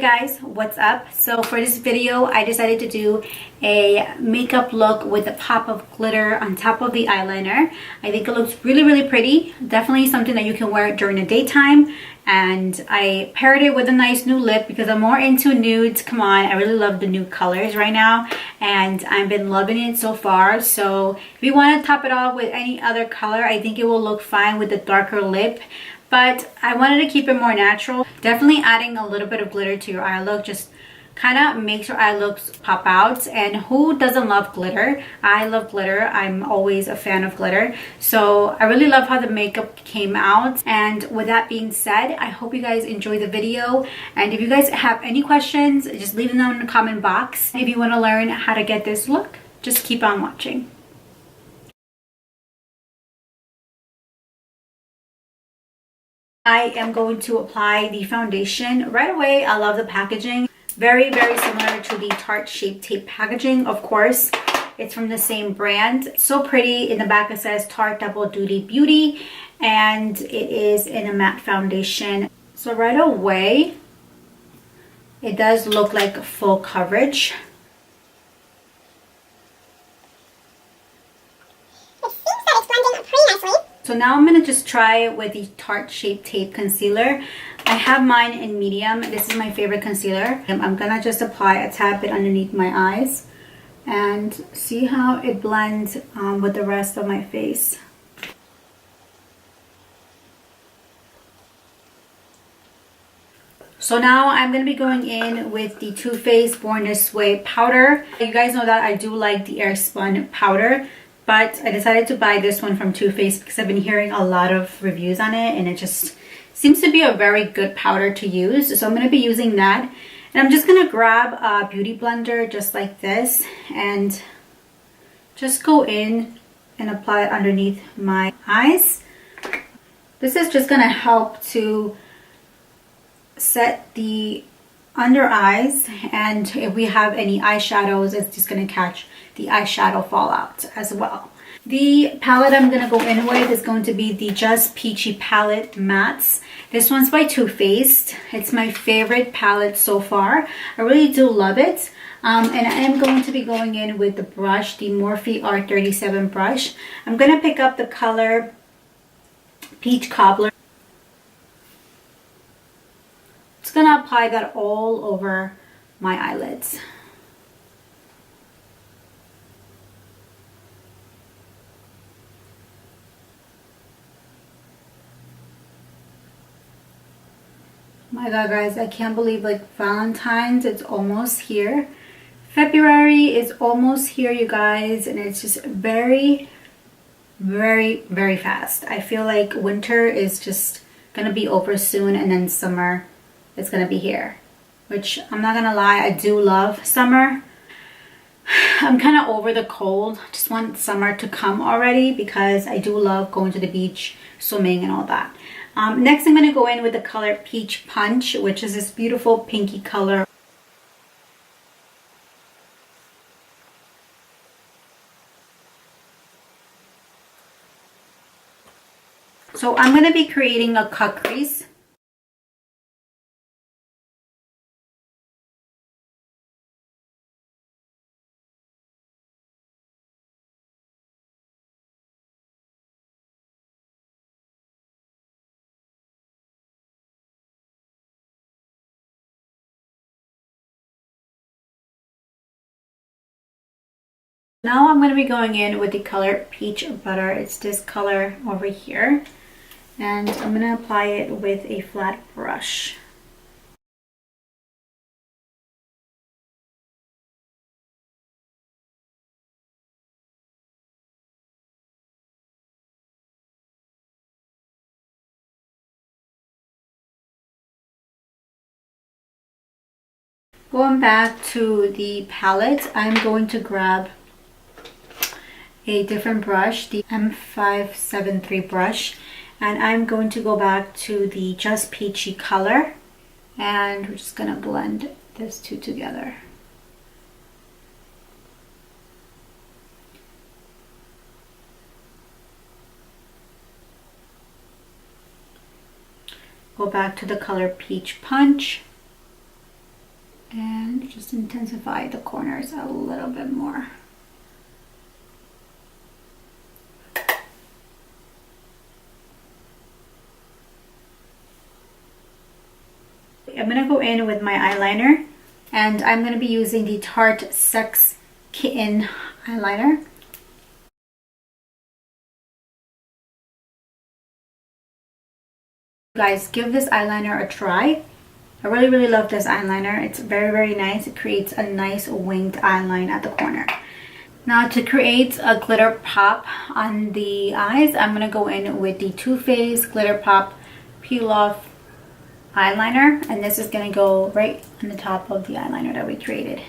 guys, what's up? So for this video I decided to do a makeup look with a pop of glitter on top of the eyeliner. I think it looks really pretty. Definitely something that you can wear during the daytime, and I paired it with a nice new lip because I'm more into nudes. Come on, I really love the nude colors right now and I've been loving it so far. So if you want to top it off with any other color, I think it will look fine with the darker lip. But I wanted to keep it more natural. Definitely adding a little bit of glitter to your eye look just kind of makes your eye looks pop out. And who doesn't love glitter? I love glitter. I'm always a fan of glitter. So I really love how the makeup came out. And with that being said, I hope you guys enjoy the video. And if you guys have any questions, just leave them in the comment box. If you want to learn how to get this look, just keep on watching. I am going to apply the foundation right away. I love the packaging. Very similar to the Tarte Shape tape packaging. Of course, it's from the same brand. So pretty. In the back it says Tarte Double Duty Beauty, and it is in a matte foundation. So right away, it does look like full coverage. So now I'm going to just try it with the Tarte Shape Tape Concealer. I have mine in medium. This is my favorite concealer. I'm going to just apply a tad bit underneath my eyes and see how it blends with the rest of my face. So now I'm going to be going in with the Too Faced Born This Way powder. You guys know that I do like the Airspun powder, but I decided to buy this one from Too Faced because I've been hearing a lot of reviews on it and it just seems to be a very good powder to use. So I'm going to be using that. And I'm just going to grab a beauty blender just like this and just go in and apply it underneath my eyes. This is just going to help to set the under eyes, and if we have any eyeshadows, it's just going to catch the eyeshadow fallout as well. The palette I'm going to go in with is going to be the Just Peachy Palette Mattes. This one's by Too Faced. It's my favorite palette so far. I really do love it. And I am going to be going in with the brush, the Morphe R37 brush. I'm going to pick up the color Peach Cobbler. Just going to apply that all over my eyelids. My god guys, I can't believe like Valentine's, it's almost here. February is almost here, you guys, and it's just very fast. I feel like winter is just gonna be over soon, and then summer is gonna be here, which I'm not gonna lie, I do love summer. I'm kind of over the cold. Just want summer to come already because I do love going to the beach, swimming and all that. Next I'm going to go in with the color Peach Punch, which is this beautiful pinky color. So I'm going to be creating a cut crease. Now I'm going to be going in with the color Peach Butter. It's this color over here. And I'm going to apply it with a flat brush. Going back to the palette, I'm going to grab a different brush, the M573 brush, and I'm going to go back to the Just Peachy color, and we're just going to blend these two together. Go back to the color Peach Punch. Just intensify the corners a little bit more. I'm gonna go in with my eyeliner, and I'm gonna be using the Tarte Sex Kitten eyeliner. Guys, give this eyeliner a try. I really love this eyeliner. It's very nice. It creates a nice winged eyeline at the corner. Now to create a glitter pop on the eyes, I'm going to go in with the Too Faced Glitter Pop Peel Off eyeliner, and this is going to go right on the top of the eyeliner that we created.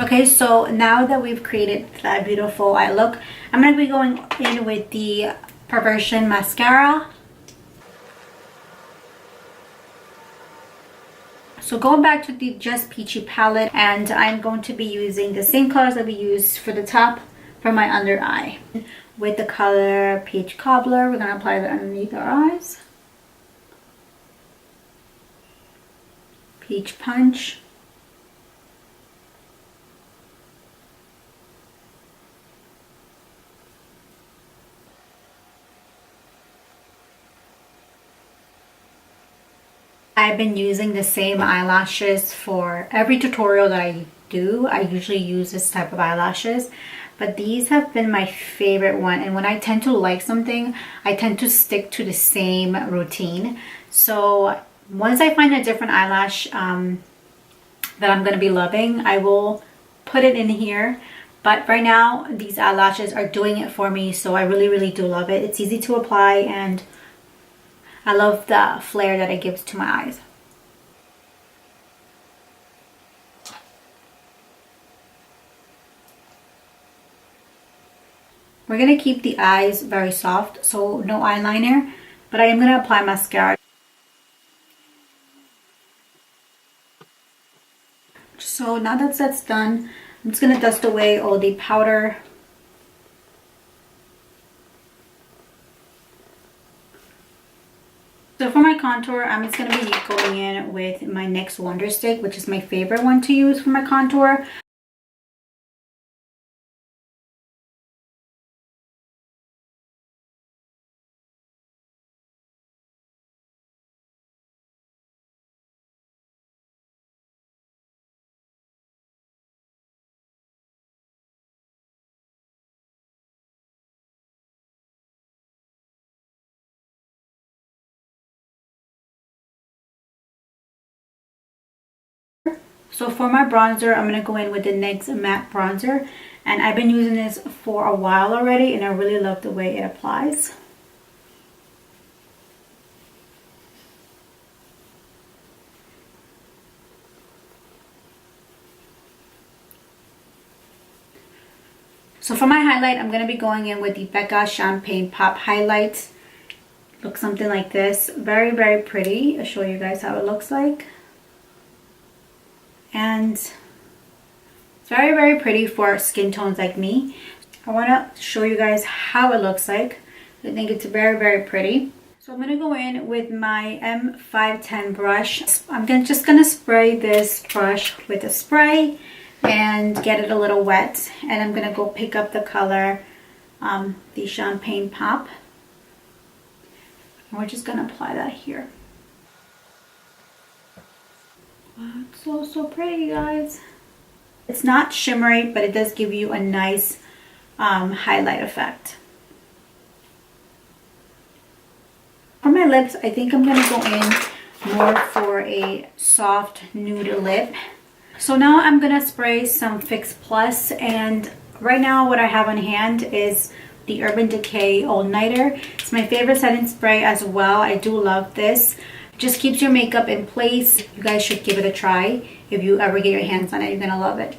Okay, so now that we've created that beautiful eye look, I'm going to be going in with the Perversion mascara. So going back to the Just Peachy palette, and I'm going to be using the same colors that we used for the top for my under eye. With the color Peach Cobbler, we're going to apply that underneath our eyes. Peach Punch. I've been using the same eyelashes for every tutorial that I do. I usually use this type of eyelashes, but these have been my favorite one. And when I tend to like something, I tend to stick to the same routine. So once I find a different eyelash that I'm going to be loving, I will put it in here. But right now, these eyelashes are doing it for me, so I really do love it. It's easy to apply, and I love the flare that it gives to my eyes. We're going to keep the eyes very soft, so no eyeliner, but I am going to apply mascara. So now that that's done, I'm just going to dust away all the powder. So for my contour, I'm just going to be going in with my NYX Wonder Stick, which is my favorite one to use for my contour. So for my bronzer, I'm going to go in with the NYX Matte Bronzer. And I've been using this for a while already, and I really love the way it applies. So for my highlight, I'm going to be going in with the Becca Champagne Pop Highlight. Looks something like this. Very pretty. I'll show you guys how it looks like. And it's very pretty for skin tones like me. I want to show you guys how it looks like. I think it's very pretty. So I'm going to go in with my M510 brush. I'm just going to spray this brush with a spray and get it a little wet. And I'm going to go pick up the color, the Champagne Pop. And we're just going to apply that here. Wow, it's so pretty, guys. It's not shimmery, but it does give you a nice highlight effect. For my lips, I think I'm going to go in more for a soft nude lip. So now I'm going to spray some Fix Plus, and right now what I have on hand is the Urban Decay All Nighter. It's my favorite setting spray as well. I do love this. Just keeps your makeup in place. You guys should give it a try. If you ever get your hands on it, you're gonna love it.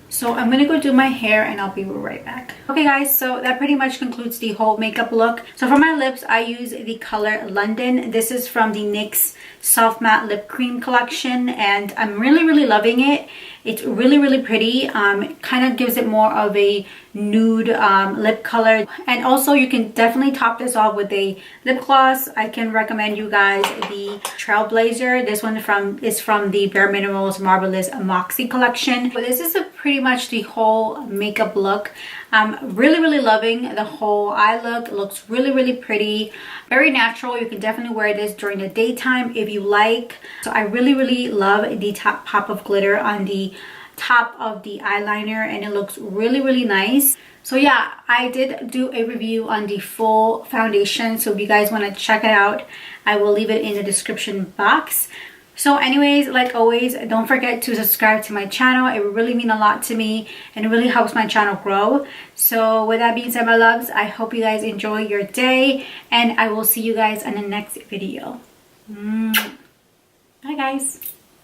So I'm gonna go do my hair, and I'll be right back. Okay guys, so that pretty much concludes the whole makeup look. So for my lips, I use the color London. This is from the NYX Soft Matte Lip Cream collection, and I'm really loving it. It's really pretty. It kind of gives it more of a nude lip color, and also you can definitely top this off with a lip gloss. I can recommend you guys the Trailblazer. This one is from the Bare Minerals Marvelous Moxie collection. But this is pretty much the whole makeup look. I'm really loving the whole eye look. It looks really pretty, very natural. You can definitely wear this during the daytime if you like. So I really love the top pop of glitter on the top of the eyeliner, and it looks really nice. So yeah, I did do a review on the full foundation, so if you guys want to check it out, I will leave it in the description box. So anyways, like always, don't forget to subscribe to my channel. It would really mean a lot to me, and it really helps my channel grow. So with that being said, my loves, I hope you guys enjoy your day, and I will see you guys in the next video. Bye guys.